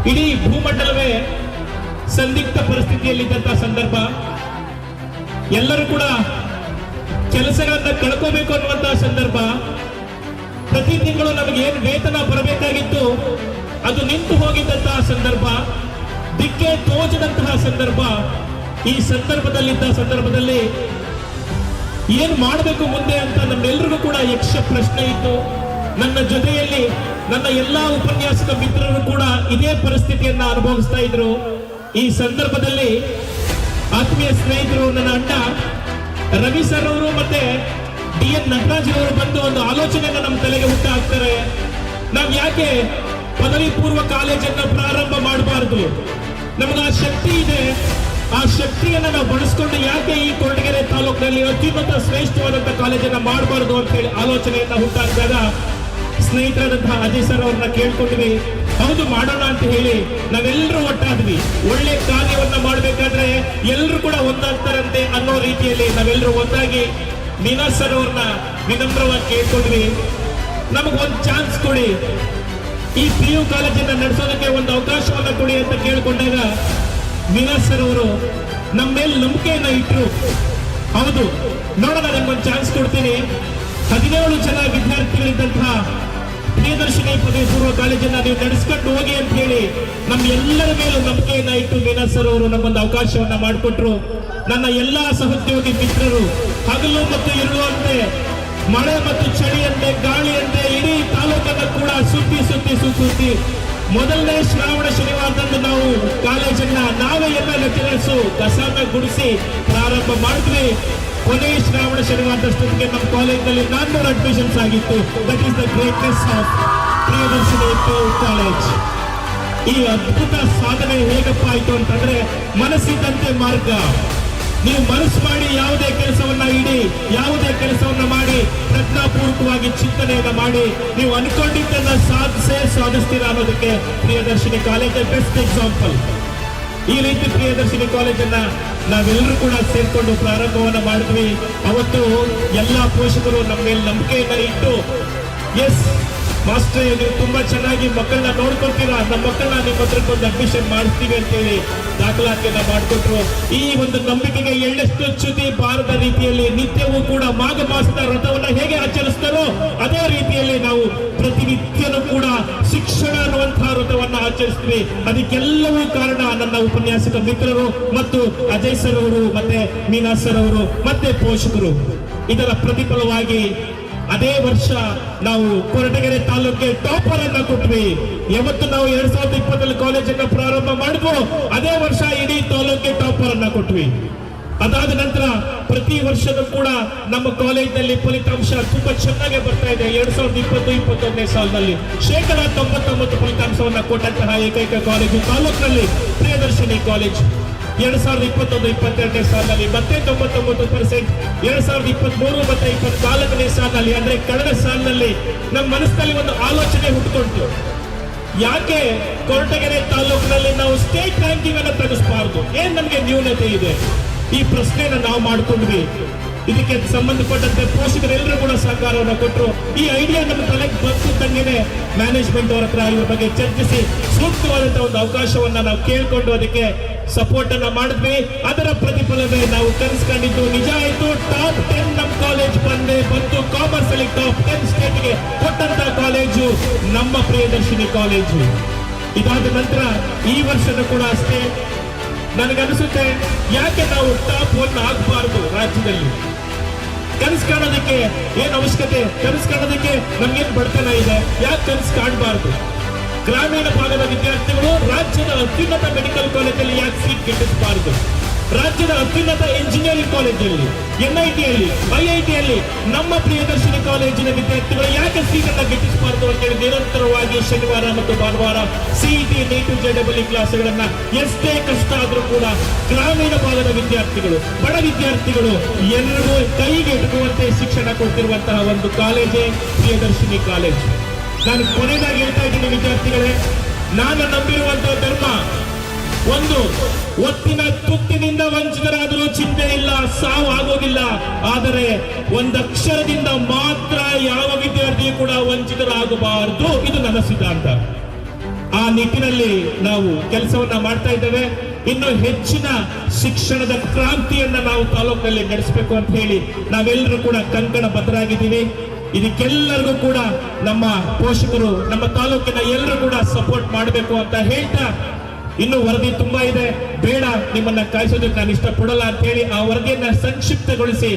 ಇಡೀ ಭೂಮಂಡಲವೇ ಸಂದಿಗ್ಧ ಪರಿಸ್ಥಿತಿಯಲ್ಲಿದ್ದಂತಹ ಸಂದರ್ಭ. ಎಲ್ಲರೂ ಕೂಡ ಕೆಲಸಗಳನ್ನ ಕಳ್ಕೋಬೇಕು ಅನ್ನುವಂತಹ ಸಂದರ್ಭ. ಪ್ರತಿ ತಿಂಗಳು ನಮಗೆ ಏನು ವೇತನ ಬರಬೇಕಾಗಿತ್ತು ಅದು ನಿಂತು ಹೋಗಿದ್ದಂತಹ ಸಂದರ್ಭ, ದಿಕ್ಕೆ ತೋಚದಂತಹ ಸಂದರ್ಭ. ಈ ಸಂದರ್ಭದಲ್ಲಿ ಏನು ಮಾಡಬೇಕು ಮುಂದೆ ಅಂತ ನಮ್ಮೆಲ್ಲರಿಗೂ ಕೂಡ ಯಕ್ಷ ಪ್ರಶ್ನೆ ಇತ್ತು. ನನ್ನ ಜೊತೆಯಲ್ಲಿ ನನ್ನ ಎಲ್ಲಾ ಉಪನ್ಯಾಸಕ ಮಿತ್ರರು ಕೂಡ ಇದೇ ಪರಿಸ್ಥಿತಿಯನ್ನ ಅನುಭವಿಸ್ತಾ ಇದ್ರು. ಈ ಸಂದರ್ಭದಲ್ಲಿ ಆತ್ಮೀಯ ಸ್ನೇಹಿತರು, ನನ್ನ ಅಣ್ಣ ರವಿ ಸರ್ ಅವರು ಮತ್ತೆ DN ನಟರಾಜ್ ಅವರು ಬಂದು ಒಂದು ಆಲೋಚನೆಯನ್ನ ನಮ್ಮ ತಲೆಗೆ ಹುಟ್ಟು ಹಾಕ್ತಾರೆ. ನಾವ್ ಯಾಕೆ ಪದವಿ ಪೂರ್ವ ಕಾಲೇಜನ್ನ ಪ್ರಾರಂಭ ಮಾಡಬಾರದು? ನಮಗೆ ಆ ಶಕ್ತಿ ಇದೆ, ಆ ಶಕ್ತಿಯನ್ನ ನಾವು ಬಳಸ್ಕೊಂಡು ಯಾಕೆ ಈ ಕೊರಟಗೆರೆ ತಾಲೂಕಿನಲ್ಲಿ ಅತ್ಯುನ್ನತ ಶ್ರೇಷ್ಠವಾದಂತಹ ಕಾಲೇಜನ್ನ ಮಾಡಬಾರದು ಅಂತ ಹೇಳಿ ಆಲೋಚನೆಯನ್ನ ಹುಟ್ಟಾಕಿದಾಗ ಸ್ನೇಹಿತರಾದಂತಹ ಅಜಯ್ ಸರ್ ಅವ್ರನ್ನ ಕೇಳ್ಕೊಂಡ್ವಿ. ಹೌದು, ಮಾಡೋಣ ಅಂತ ಹೇಳಿ ನಾವೆಲ್ಲರೂ ಒಟ್ಟಾದ್ವಿ. ಒಳ್ಳೆ ಕಾರ್ಯವನ್ನ ಮಾಡಬೇಕಾದ್ರೆ ಎಲ್ಲರೂ ಕೂಡ ಒಂದಾಗ್ತಾರಂತೆ ಅನ್ನೋ ರೀತಿಯಲ್ಲಿ ನಾವೆಲ್ಲರೂ ಒಂದಾಗಿ ಮೀನಾ ಸರ್ ಅವ್ರನ್ನ ವಿನಮ್ರವಾಗಿ ಕೇಳ್ಕೊಂಡ್ವಿ, ನಮಗೊಂದು ಚಾನ್ಸ್ ಕೊಡಿ, ಈ PU ಕಾಲೇಜನ್ನ ನಡೆಸೋದಕ್ಕೆ ಒಂದು ಅವಕಾಶವನ್ನ ಕೊಡಿ ಅಂತ ಕೇಳ್ಕೊಂಡಾಗ ಮೀನಾ ಸರ್ ಅವರು ನಮ್ಮ ಮೇಲೆ ನಂಬಿಕೆಯನ್ನ ಇಟ್ರು. ಹೌದು, ನೋಡೋಣ, ನಿಮ್ಗೊಂದು ಚಾನ್ಸ್ ಕೊಡ್ತೀನಿ. 17 ಜನ ವಿದ್ಯಾರ್ಥಿಗಳಿದ್ದಂತಹ ಪ್ರಿಯದರ್ಶಿನಿ ಪದವಿ ಪೂರ್ವ ಕಾಲೇಜನ್ನ ನೀವು ನಡೆಸ್ಕೊಂಡು ಹೋಗಿ ಅಂತ ಹೇಳಿ ನಮ್ಮ ಎಲ್ಲರ ಮೇಲೂ ನಂಬಿಕೆಯನ್ನ ಇಟ್ಟು ಮೀನಾ ಸರ್ ಅವರು ನಮ್ಮೊಂದು ಅವಕಾಶವನ್ನ ಮಾಡಿಕೊಟ್ರು. ನನ್ನ ಎಲ್ಲಾ ಸಹೋದ್ಯೋಗಿ ಮಿತ್ರರು ಹಗಲು ಮತ್ತು ಇರುವಂತೆ, ಮಳೆ ಮತ್ತು ಚಳಿಯಂತೆ, ಗಾಳಿಯಂತೆ ಇಡೀ ತಾಲೂಕನ್ನು ಕೂಡ ಸುತ್ತಿ ಮೊದಲನೇ ಶ್ರಾವಣ ಶನಿವಾರದಂದು ನಾವು ಕಾಲೇಜನ್ನ ನಾವೇ ಎಲ್ಲ ಲೆಕ್ಚರರ್ಸು ಕಸನ ಗುಡಿಸಿ ಪ್ರಾರಂಭ ಮಾಡಿದ್ವಿ. ಕೊನೆ ಶ್ರಾವಣ ಶನಿವಾರದಷ್ಟೊತ್ತಿಗೆ ನಮ್ಮ ಕಾಲೇಜ್ನಲ್ಲಿ 400 ಅಡ್ಮಿಷನ್ಸ್ ಆಗಿತ್ತು. That is the greatness of Priyadarshini college. ಈ ಅದ್ಭುತ ಸಾಧನೆ ಹೇಗಪ್ಪ ಆಯ್ತು ಅಂತಂದ್ರೆ, ಮನಸ್ಸಿದ್ದಂತೆ ಮಾರ್ಗ. ನೀವು ಮನಸ್ಸು ಮಾಡಿ ಯಾವುದೇ ಕೆಲಸವನ್ನ ಯಾವುದೇ ಕೆಲಸವನ್ನ ಮಾಡಿ ಪ್ರಜ್ಞಾಪೂರ್ವಕವಾಗಿ ಚಿಂತನೆಯನ್ನ ಮಾಡಿ ನೀವು ಅನ್ಕೊಂಡಿದ್ದನ್ನ ಸಾಧಿಸ್ತೀರಾ ಅನ್ನೋದಕ್ಕೆ ಪ್ರಿಯದರ್ಶಿನಿ ಕಾಲೇಜ್ ಬೆಸ್ಟ್ ಎಕ್ಸಾಂಪಲ್. ಈ ರೀತಿ ಪ್ರಿಯದರ್ಶಿನಿ ಕಾಲೇಜನ್ನ ನಾವೆಲ್ಲರೂ ಕೂಡ ಸೇರ್ಕೊಂಡು ಪ್ರಾರಂಭವನ್ನ ಮಾಡಿದ್ವಿ. ಅವತ್ತು ಎಲ್ಲಾ ಪೋಷಕರು ನಮ್ಮ ಮೇಲೆ ನಂಬಿಕೆಯನ್ನ ಇಟ್ಟು, ಎಸ್ ಮಾಸ್ಟರ್, ನೀವು ತುಂಬಾ ಚೆನ್ನಾಗಿ ಮಕ್ಕಳನ್ನ ನೋಡ್ಕೊಳ್ತೀರಾ, ನಮ್ಮ ಮಕ್ಕಳನ್ನ ನಿಮ್ಮ ಹತ್ರಕ್ಕೊಂದು ಅಡ್ಮಿಷನ್ ಮಾಡ್ತೀವಿ ಅಂತೇಳಿ ದಾಖಲಾತಿಯನ್ನ ಮಾಡಿಕೊಟ್ರು. ಈ ಒಂದು ನಂಬಿಕೆಗೆ ಎಳ್ಳಷ್ಟು ಚ್ಯುತಿ ಬಾರದ ರೀತಿಯಲ್ಲಿ ನಿತ್ಯವೂ ಕೂಡ ಮಾಘ ಮಾಸದ ವ್ರತವನ್ನ ಹೇಗೆ ಆಚರಿಸ್ತಾರೋ ಅದೇ ರೀತಿಯಲ್ಲಿ ನಾವು ಪ್ರತಿನಿತ್ಯನೂ ಕೂಡ ಶಿಕ್ಷಣ ಅನ್ನುವಂತಹ ವ್ರತವನ್ನ ಆಚರಿಸ್ತೀವಿ. ಅದಕ್ಕೆಲ್ಲವೂ ಕಾರಣ ನನ್ನ ಉಪನ್ಯಾಸಕ ಮಿತ್ರರು ಮತ್ತು ಅಜಯ್ ಸರ್ ಅವರು ಮತ್ತೆ ಮೀನಾ ಸರ್ ಅವರು ಮತ್ತೆ ಪೋಷಕರು. ಇದರ ಪ್ರತಿಫಲವಾಗಿ ಅದೇ ವರ್ಷ ನಾವು ಕೊರಟಗೆರೆ ತಾಲೂಕಿಗೆ ಟಾಪರ್ ಅನ್ನ ಕೊಟ್ವಿ. ಯಾವತ್ತು ನಾವು 2020 ಕಾಲೇಜನ್ನ ಪ್ರಾರಂಭ ಮಾಡಿದ್ವು, ಅದೇ ವರ್ಷ ಇಡೀ ತಾಲೂಕಿಗೆ ಟಾಪರ್ ಅನ್ನ ಕೊಟ್ವಿ. ಅದಾದ ನಂತರ ಪ್ರತಿ ವರ್ಷದೂ ಕೂಡ ನಮ್ಮ ಕಾಲೇಜಿನಲ್ಲಿ ಫಲಿತಾಂಶ ತುಂಬಾ ಚೆನ್ನಾಗಿ ಬರ್ತಾ ಇದೆ. 2020-21ನೇ ಸಾಲಿನಲ್ಲಿ 99% ಫಲಿತಾಂಶವನ್ನ ಕೊಟ್ಟಂತಹ ಏಕೈಕ ಕಾಲೇಜು ತಾಲೂಕಿನಲ್ಲಿ ಪ್ರಿಯದರ್ಶಿನಿ ಕಾಲೇಜ್. 2021-22ನೇ ಸಾಲಿನಲ್ಲಿ ಮತ್ತೆ 99%, 2023 ಮತ್ತೆ 24ನೇ ಸಾಲಿನಲ್ಲಿ ಅಂದ್ರೆ ಕಳೆದ ಸಾಲಿನಲ್ಲಿ ನಮ್ಮ ಮನಸ್ಸಿನಲ್ಲಿ ಒಂದು ಆಲೋಚನೆ ಹುಟ್ಟುಕೊಂತು, ಯಾಕೆ ಕೊರಟಗೆರೆ ತಾಲೂಕಿನಲ್ಲಿ ನಾವು ಸ್ಟೇಟ್ ರ್ಯಾಂಕಿಂಗ್ ಅನ್ನು ತೆಗೆಸಬಾರದು? ಏನ್ ನಮ್ಗೆ ನ್ಯೂನತೆ ಇದೆ? ಈ ಪ್ರಶ್ನೆಯನ್ನ ನಾವು ಮಾಡ್ಕೊಂಡ್ವಿ. ಇದಕ್ಕೆ ಸಂಬಂಧಪಟ್ಟಂತೆ ಪೋಷಕರೆಲ್ಲರೂ ಕೂಡ ಸಹಕಾರವನ್ನು ಕೊಟ್ಟರು. ಈ ಐಡಿಯಾ ನಮ್ಮ ತಲೆಗೆ ಬಂದಂಗೆನೆ ಮ್ಯಾನೇಜ್ಮೆಂಟ್ ಅವರ ಹತ್ರ ಇದ್ರ ಬಗ್ಗೆ ಚರ್ಚಿಸಿ ಸೂಕ್ತವಾದಂತಹ ಒಂದು ಅವಕಾಶವನ್ನ ನಾವು ಕೇಳ್ಕೊಂಡು ಅದಕ್ಕೆ ಸಪೋರ್ಟ್ ಅನ್ನ ಮಾಡಿದ್ವಿ. ಅದರ ಪ್ರತಿಫಲವೇ ನಾವು ಕನಸ್ಕೊಂಡಿದ್ದು ನಿಜ ಆಯ್ತು. ಟಾಪ್ 10 ನಮ್ಮ ಕಾಲೇಜ್ ಬಂತು. ಕಾಮರ್ಸ್ ಅಲ್ಲಿ ಟಾಪ್ 10 ಸ್ಟೇಟ್ಗೆ ಕೊಟ್ಟಂತಹ ಕಾಲೇಜು ನಮ್ಮ ಪ್ರಿಯದರ್ಶಿನಿ ಕಾಲೇಜು. ಇದಾದ ನಂತರ ಈ ವರ್ಷದ ಕೂಡ ಅಷ್ಟೇ ನನಗನ್ಸುತ್ತೆ, ಯಾಕೆ ನಾವು ಟಾಪ್ 1 ಆಗಬಾರದು? ರಾಜ್ಯದಲ್ಲಿ ಕನಸು ಕಾಣೋದಕ್ಕೆ ಏನ್ ಅವಶ್ಯಕತೆ? ಕನಸು ಕಾಣೋದಕ್ಕೆ ನಮ್ಗೇನ್ ಬಡತನ ಇದೆ? ಯಾಕೆ ಕನಸು ಕಾಣಬಾರ್ದು? ಗ್ರಾಮೀಣ ಭಾಗದ ವಿದ್ಯಾರ್ಥಿಗಳು ರಾಜ್ಯದ ಅತ್ಯುನ್ನತ ಮೆಡಿಕಲ್ ಕಾಲೇಜಲ್ಲಿ ಯಾಕೆ ಸೀಟ್ ಗಿಟ್ಟಿಸಬಾರದು? ರಾಜ್ಯದ ಅತ್ಯುನ್ನತ ಇಂಜಿನಿಯರಿಂಗ್ ಕಾಲೇಜಲ್ಲಿ, NIT-ಯಲ್ಲಿ, IIT-ಯಲ್ಲಿ ನಮ್ಮ ಪ್ರಿಯದರ್ಶಿನಿ ಕಾಲೇಜಿನ ವಿದ್ಯಾರ್ಥಿಗಳು ಯಾಕೆ ಸೀಟನ್ನು ಗಿಟ್ಟಿಸಬಾರದು ಅಂತೇಳಿ ನಿರಂತರವಾಗಿ ಶನಿವಾರ ಮತ್ತು ಭಾನುವಾರ CET, NEET, JEE ಕ್ಲಾಸ್ಗಳನ್ನ ಎಷ್ಟೇ ಕಷ್ಟ ಆದ್ರೂ ಕೂಡ ಗ್ರಾಮೀಣ ಭಾಗದ ವಿದ್ಯಾರ್ಥಿಗಳು, ಬಡ ವಿದ್ಯಾರ್ಥಿಗಳು ಎಲ್ಲರಿಗೂ ಕೈಗೆ ಎಟುಕುವಂತೆ ಶಿಕ್ಷಣ ಕೊಡ್ತಿರುವಂತಹ ಒಂದು ಕಾಲೇಜೇ ಪ್ರಿಯದರ್ಶಿನಿ ಕಾಲೇಜ್. ನಾನು ಕೊನೆಯದಾಗಿ ಹೇಳ್ತಾ ಇದ್ದೀನಿ ವಿದ್ಯಾರ್ಥಿಗಳೇ, ನಾನು ನಂಬಿರುವಂತಹ ಧರ್ಮ ಒಂದು, ಒತ್ತಿನ ತುತ್ತಿನಿಂದ ವಂಚಿತರಾದರೂ ಚಿಂತೆ ಇಲ್ಲ, ಸಾವು ಆಗೋದಿಲ್ಲ. ಆದರೆ ಒಂದಕ್ಷರದಿಂದ ಮಾತ್ರ ಯಾವ ವಿದ್ಯಾರ್ಥಿಯೂ ಕೂಡ ವಂಚಿತರಾಗಬಾರದು. ಇದು ನನ್ನ ಸಿದ್ಧಾಂತ. ಆ ನಿಟ್ಟಿನಲ್ಲಿ ನಾವು ಕೆಲಸವನ್ನ ಮಾಡ್ತಾ ಇದ್ದೇವೆ. ಇನ್ನು ಹೆಚ್ಚಿನ ಶಿಕ್ಷಣದ ಕ್ರಾಂತಿಯನ್ನ ನಾವು ತಾಲೂಕಿನಲ್ಲಿ ನಡೆಸಬೇಕು ಅಂತ ಹೇಳಿ ನಾವೆಲ್ಲರೂ ಕೂಡ ಕಂಕಣ ಬದ್ಧರಾಗಿದ್ದೀವಿ. ಇದಕ್ಕೆಲ್ಲರಿಗೂ ಕೂಡ ನಮ್ಮ ಪೋಷಕರು, ನಮ್ಮ ತಾಲೂಕಿನ ಎಲ್ಲರೂ ಕೂಡ ಸಪೋರ್ಟ್ ಮಾಡಬೇಕು ಅಂತ ಹೇಳ್ತಾ, ಇನ್ನು ವರದಿ ತುಂಬಾ ಇದೆ, ಬೇಡ ನಿಮ್ಮನ್ನ ಕಾಯಿಸೋದಕ್ಕೆ ನಾನು ಇಷ್ಟಪಡಲ್ಲ ಅಂತ ಹೇಳಿ ಆ ವರದಿಯನ್ನ ಸಂಕ್ಷಿಪ್ತಗೊಳಿಸಿ